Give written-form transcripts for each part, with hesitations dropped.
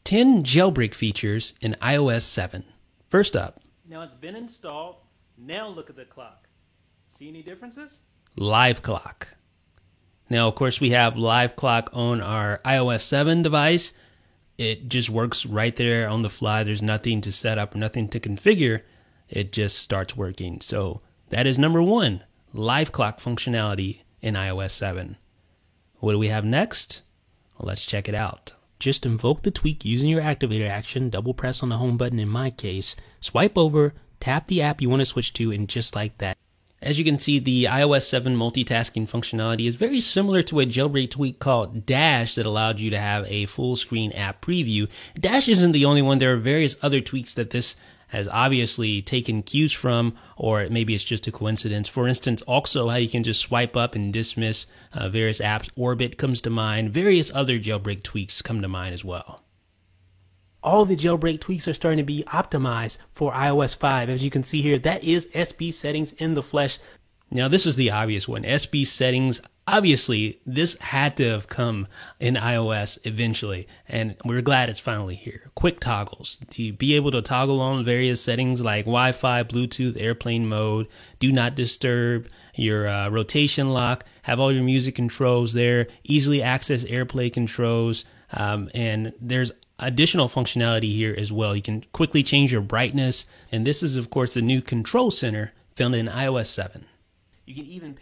10 jailbreak features in iOS 7. First up, Now it's been installed. Now look at the clock. See any differences? Live Clock. Now, of course, we have Live Clock on our iOS 7 device. It just works right there on the fly. There's nothing to set up, nothing to configure. It just starts working. So that is number one, Live Clock functionality in iOS 7. What do we have next? Well, let's check it out. Just invoke the tweak using your activator action, double press on the home button in my case, swipe over, tap the app you want to switch to, and just like that. As you can see, the iOS 7 multitasking functionality is very similar to a jailbreak tweak called Dash that allowed you to have a full screen app preview. Dash isn't the only one. There are various other tweaks that this has obviously taken cues from, or maybe it's just a coincidence. For instance, also how you can just swipe up and dismiss various apps. Orbit comes to mind. Various other jailbreak tweaks come to mind as well. All the jailbreak tweaks are starting to be optimized for iOS 5. As you can see here, that is SB settings in the flesh. Now, this is the obvious one. SB settings, obviously, this had to have come in iOS eventually, and we're glad it's finally here. Quick toggles, to be able to toggle on various settings like Wi-Fi, Bluetooth, airplane mode, do not disturb, your rotation lock, have all your music controls there, easily access AirPlay controls, and there's additional functionality here as well. You can quickly change your brightness, and this is, of course, the new Control Center found in iOS 7. You can even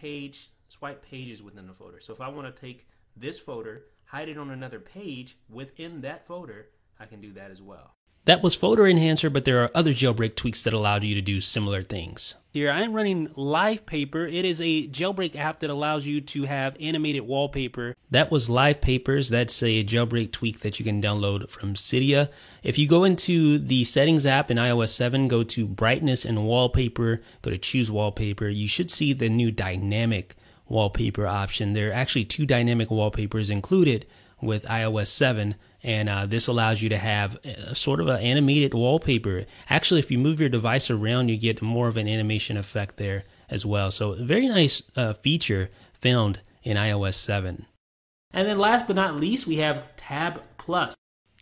swipe pages within the folder. So if I want to take this folder, hide it on another page within that folder, I can do that as well. That was Folder Enhancer, but there are other jailbreak tweaks that allowed you to do similar things. Here I'm running Live Paper. It is a jailbreak app that allows you to have animated wallpaper. That was Live Papers. That's a jailbreak tweak that you can download from Cydia. If you go into the Settings app in iOS 7, go to Brightness and Wallpaper, go to Choose Wallpaper, you should see the new Dynamic Wallpaper option. There are actually 2 dynamic wallpapers included with iOS 7, and this allows you to have sort of an animated wallpaper. Actually, if you move your device around, you get more of an animation effect there as well. So a very nice feature found in iOS 7. And then last but not least, we have Tab Plus.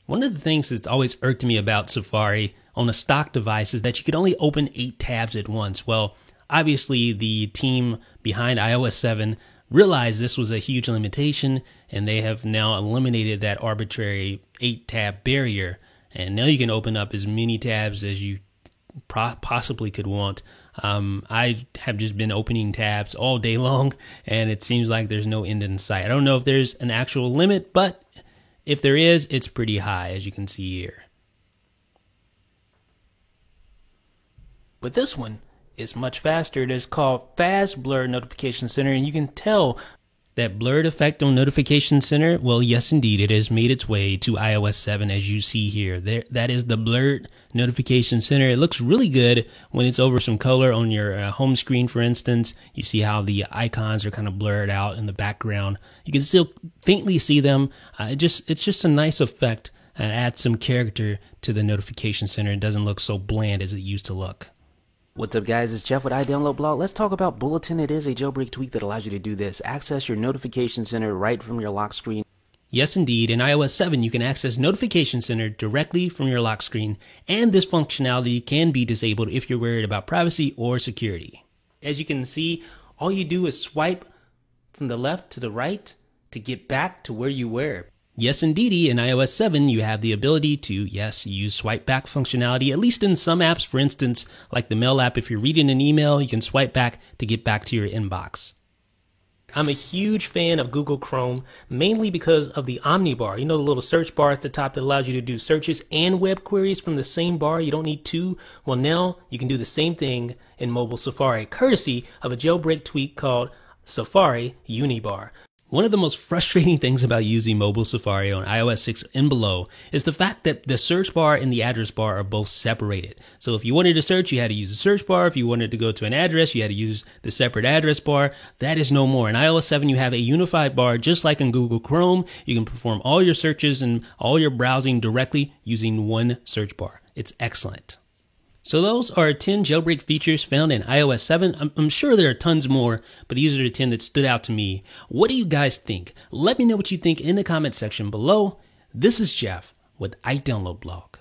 One of the things that's always irked me about Safari on a stock device is that you could only open 8 tabs at once. Well, obviously the team behind iOS 7 realized this was a huge limitation, and they have now eliminated that arbitrary 8-tab barrier, and now you can open up as many tabs as you possibly could want. I have just been opening tabs all day long, and it seems like there's no end in sight. I don't know if there's an actual limit, but if there is, it's pretty high, as you can see here. But this one is much faster. It is called Fast Blur Notification Center, and you can tell that blurred effect on Notification Center, well, yes, indeed, it has made its way to iOS 7, as you see here. That is the blurred Notification Center. It looks really good when it's over some color on your home screen, for instance. You see how the icons are kind of blurred out in the background. You can still faintly see them. It's just a nice effect and adds some character to the Notification Center. It doesn't look so bland as it used to look. What's up, guys? It's Jeff with iDownload Blog. Let's talk about Bulletin. It is a jailbreak tweak that allows you to do this. Access your Notification Center right from your lock screen. Yes, indeed. In iOS 7, you can access Notification Center directly from your lock screen, and this functionality can be disabled if you're worried about privacy or security. As you can see, all you do is swipe from the left to the right to get back to where you were. Yes, indeedy, in iOS 7, you have the ability to, yes, use swipe back functionality, at least in some apps. For instance, like the Mail app, if you're reading an email, you can swipe back to get back to your inbox. I'm a huge fan of Google Chrome, mainly because of the Omnibar. You know, the little search bar at the top that allows you to do searches and web queries from the same bar. You don't need 2. Well, now you can do the same thing in mobile Safari, courtesy of a jailbreak tweak called Safari Unibar. One of the most frustrating things about using mobile Safari on iOS 6 and below is the fact that the search bar and the address bar are both separated. So if you wanted to search, you had to use the search bar. If you wanted to go to an address, you had to use the separate address bar. That is no more. In iOS 7, you have a unified bar just like in Google Chrome. You can perform all your searches and all your browsing directly using one search bar. It's excellent. So those are 10 jailbreak features found in iOS 7. I'm sure there are tons more, but these are the 10 that stood out to me. What do you guys think? Let me know what you think in the comment section below. This is Jeff with iDownload Blog.